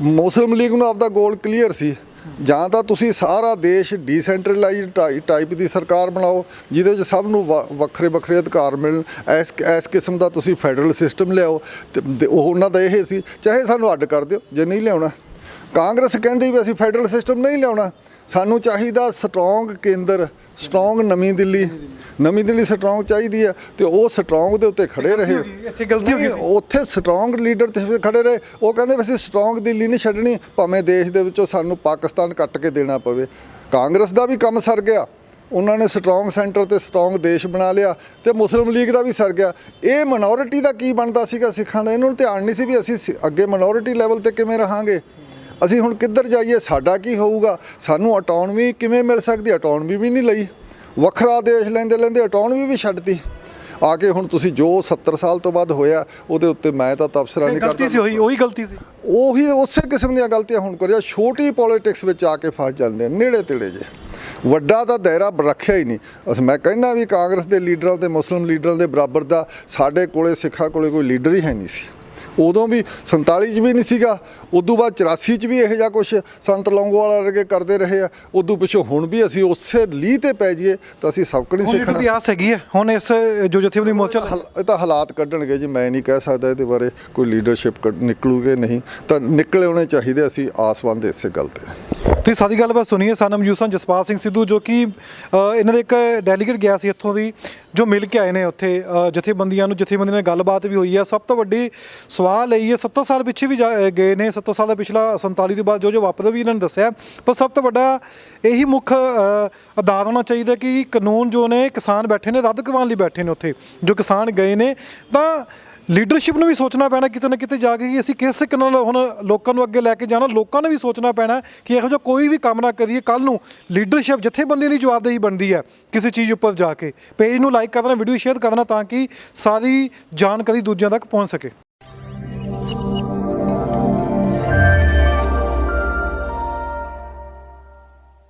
ਮੁਸਲਿਮ ਲੀਗ ਨੂੰ ਆਪਦਾ ਗੋਲ ਕਲੀਅਰ ਸੀ, ਜਾਂ ਤਾਂ ਤੁਸੀਂ ਸਾਰਾ ਦੇਸ਼ ਡੀਸੈਂਟਰਲਾਈਜ਼ਡ ਟਾਈਪ ਦੀ ਸਰਕਾਰ ਬਣਾਓ ਜਿਹਦੇ 'ਚ ਸਭ ਨੂੰ ਵੱਖਰੇ ਅਧਿਕਾਰ ਮਿਲਣ, ਇਸ ਕਿਸਮ ਦਾ ਤੁਸੀਂ ਫੈਡਰਲ ਸਿਸਟਮ ਲਿਆਓ। ਤੇ ਉਹਨਾਂ ਦਾ ਇਹ ਸੀ, ਚਾਹੇ ਸਾਨੂੰ ਅੱਡ ਕਰ ਦਿਓ ਜੇ ਨਹੀਂ ਲਿਆਉਣਾ। ਕਾਂਗਰਸ ਕਹਿੰਦੀ ਵੀ ਅਸੀਂ ਫੈਡਰਲ ਸਿਸਟਮ ਨਹੀਂ ਲਿਆਉਣਾ, ਸਾਨੂੰ ਚਾਹੀਦਾ ਸਟਰੋਂਗ ਕੇਂਦਰ, ਸਟਰੋਂਗ ਨਵੀਂ ਦਿੱਲੀ ਸਟਰੋਂਗ ਚਾਹੀਦੀ ਹੈ, ਤੇ ਉਹ ਸਟਰੋਂਗ ਦੇ ਉੱਤੇ ਖੜੇ ਰਹੇ। ਇੱਥੇ ਗਲਤੀ ਹੋ ਗਈ, ਉੱਥੇ ਸਟਰੋਂਗ ਲੀਡਰ ਤੇ ਖੜੇ ਰਹੇ। ਉਹ ਕਹਿੰਦੇ ਵੀ ਅਸੀਂ ਸਟਰੋਂਗ ਦਿੱਲੀ ਨਹੀਂ ਛੱਡਣੀ, ਭਾਵੇਂ ਦੇਸ਼ ਦੇ ਵਿੱਚੋਂ ਸਾਨੂੰ ਪਾਕਿਸਤਾਨ ਕੱਟ ਕੇ ਦੇਣਾ ਪਵੇ। ਕਾਂਗਰਸ ਦਾ ਵੀ ਕੰਮ ਸਰ ਗਿਆ, ਉਹਨਾਂ ਨੇ ਸਟਰੋਂਗ ਸੈਂਟਰ ਤੇ ਸਟਰੋਂਗ ਦੇਸ਼ ਬਣਾ ਲਿਆ, ਤੇ ਮੁਸਲਿਮ ਲੀਗ ਦਾ ਵੀ ਸਰ ਗਿਆ। ਇਹ ਮਿਨੋਰਿਟੀ ਦਾ ਕੀ ਬਣਦਾ ਸੀਗਾ ਸਿੱਖਾਂ ਦਾ? ਇਹਨਾਂ ਨੂੰ ਧਿਆਨ ਨਹੀਂ ਸੀ ਵੀ ਅਸੀਂ ਅੱਗੇ ਮਿਨੋਰਿਟੀ ਲੈਵਲ 'ਤੇ ਕਿਵੇਂ ਰਹਾਂਗੇ, ਅਸੀਂ ਹੁਣ ਕਿੱਧਰ ਜਾਈਏ, ਸਾਡਾ ਕੀ ਹੋਊਗਾ, ਸਾਨੂੰ ਆਟੋਨਮੀ ਕਿਵੇਂ ਮਿਲ ਸਕਦੀ? ਆਟੋਨਮੀ ਵੀ ਨਹੀਂ ਲਈ, ਵੱਖਰਾ ਦੇਸ਼ ਲੈਂਦੇ ਆਟੋਨਮੀ ਵੀ ਛੱਡਤੀ। ਆ ਕੇ ਹੁਣ ਤੁਸੀਂ ਜੋ 70 ਸਾਲ ਤੋਂ ਬਾਅਦ ਹੋਇਆ ਉਹਦੇ ਉੱਤੇ ਮੈਂ ਤਾਂ ਤਬਸਰਾ ਨਹੀਂ ਕਰਦਾ। ਉਹੀ ਗਲਤੀ ਸੀ, ਉਹੀ ਉਸੇ ਕਿਸਮ ਦੀਆਂ ਗਲਤੀਆਂ ਹੁਣ ਕਰਿਆ। ਛੋਟੀ ਪੋਲੀਟਿਕਸ ਵਿੱਚ ਆ ਕੇ ਫਸ ਜਾਂਦੇ ਨੇੜੇ ਤੇੜੇ ਜੇ, ਵੱਡਾ ਤਾਂ ਦਾਇਰਾ ਰੱਖਿਆ ਹੀ ਨਹੀਂ। ਮੈਂ ਕਹਿੰਦਾ ਵੀ ਕਾਂਗਰਸ ਦੇ ਲੀਡਰਾਂ ਤੇ ਮੁਸਲਿਮ ਲੀਡਰਾਂ ਦੇ ਬਰਾਬਰ ਦਾ ਸਾਡੇ ਕੋਲੇ, ਸਿੱਖਾਂ ਕੋਲੇ ਕੋਈ ਲੀਡਰ ਹੀ ਹੈ ਨਹੀਂ ਸੀ। ਉਦੋਂ ਵੀ 47 'ਚ ਵੀ ਨਹੀਂ ਸੀਗਾ, ਉਦੋਂ ਬਾਅਦ 84 'ਚ ਵੀ ਇਹੋ ਜਿਹਾ ਕੁਛ ਸੰਤ ਲੌਂਗੋਵਾਲ ਵਰਗੇ ਕਰਦੇ ਰਹੇ ਆ। ਉਦੋਂ ਪਿੱਛੋਂ ਹੁਣ ਵੀ ਅਸੀਂ ਉਸੇ ਲੀਹ 'ਤੇ ਪੈ ਜਾਈਏ ਤਾਂ ਅਸੀਂ ਸਬਕ ਨਹੀਂ ਸਿੱਖਣਾ। ਹੁਣ ਆਸ ਹੈਗੀ ਹੈ ਹੁਣ ਇਸ ਜੋ ਜਥੇਬੰਦੀ ਮੋਰਚਾ, ਇਹ ਤਾਂ ਹਾਲਾਤ ਕੱਢਣਗੇ ਜੀ, ਮੈਂ ਨਹੀਂ ਕਹਿ ਸਕਦਾ ਇਹਦੇ ਬਾਰੇ ਕੋਈ ਲੀਡਰਸ਼ਿਪ ਨਿਕਲੂਗੇ ਨਹੀਂ ਤਾਂ ਨਿਕਲੇ ਹੋਣੇ ਚਾਹੀਦੇ। ਅਸੀਂ ਆਸਵੰਦ ਇਸੇ ਗੱਲ 'ਤੇ। ਤੁਸੀਂ ਸਾਰੀ ਗੱਲਬਾਤ ਸੁਣੀਏ। ਸਾਨੂੰ ਮੌਜੂਦ ਸਨ ਜਸਪਾਲ ਸਿੰਘ ਸਿੱਧੂ, ਜੋ ਕਿ ਇਹਨਾਂ ਦੇ ਇੱਕ ਡੈਲੀਗੇਟ ਗਿਆ ਸੀ ਇੱਥੋਂ ਦੀ, ਜੋ ਮਿਲ ਕੇ ਆਏ ਨੇ ਉੱਥੇ ਜਥੇਬੰਦੀਆਂ ਨੂੰ। ਜਥੇਬੰਦੀਆਂ ਨਾਲ ਗੱਲਬਾਤ ਵੀ ਹੋਈ ਹੈ। ਸਭ ਤੋਂ ਵੱਡੀ ਸਵਾਲ ਇਹ ਹੈ, 70 ਸਾਲ ਪਿੱਛੇ ਵੀ ਗਏ ਨੇ, 70 ਸਾਲ ਦਾ ਪਿਛਲਾ 47 ਤੋਂ ਬਾਅਦ ਜੋ ਵਾਪਰਿਆ ਵੀ ਇਹਨਾਂ ਨੇ ਦੱਸਿਆ, ਪਰ ਸਭ ਤੋਂ ਵੱਡਾ ਇਹੀ ਮੁੱਖ ਆਧਾਰ ਹੋਣਾ ਚਾਹੀਦਾ ਕਿ ਕਾਨੂੰਨ ਜੋ ਨੇ ਕਿਸਾਨ ਬੈਠੇ ਨੇ ਰੱਦ ਕਰਵਾਉਣ ਲਈ ਬੈਠੇ ਨੇ ਉੱਥੇ, ਜੋ ਕਿਸਾਨ ਗਏ ਨੇ। ਤਾਂ ਲੀਡਰਸ਼ਿਪ ਨੂੰ ਵੀ ਸੋਚਣਾ ਪੈਣਾ ਕਿਤੇ ਨਾ ਕਿਤੇ ਜਾ ਕੇ ਕਿ ਅਸੀਂ ਕਿਸ ਨਾਲ ਹੁਣ ਲੋਕਾਂ ਨੂੰ ਅੱਗੇ ਲੈ ਕੇ ਜਾਣਾ। ਲੋਕਾਂ ਨੂੰ ਵੀ ਸੋਚਣਾ ਪੈਣਾ ਕਿ ਇਹੋ ਜਿਹਾ ਕੋਈ ਵੀ ਕੰਮ ਨਾ ਕਰੀਏ, ਕੱਲ੍ਹ ਨੂੰ ਲੀਡਰਸ਼ਿਪ ਜਥੇਬੰਦੀ ਦੀ ਜਵਾਬਦੇਹੀ ਬਣਦੀ ਹੈ ਕਿਸੇ ਚੀਜ਼ ਉੱਪਰ ਜਾ ਕੇ। ਪੇਜ ਨੂੰ ਲਾਈਕ ਕਰਨਾ, ਵੀਡੀਓ ਸ਼ੇਅਰ ਕਰਨਾ ਤਾਂ ਕਿ ਸਾਰੀ ਜਾਣਕਾਰੀ ਦੂਜਿਆਂ ਤੱਕ ਪਹੁੰਚ ਸਕੇ।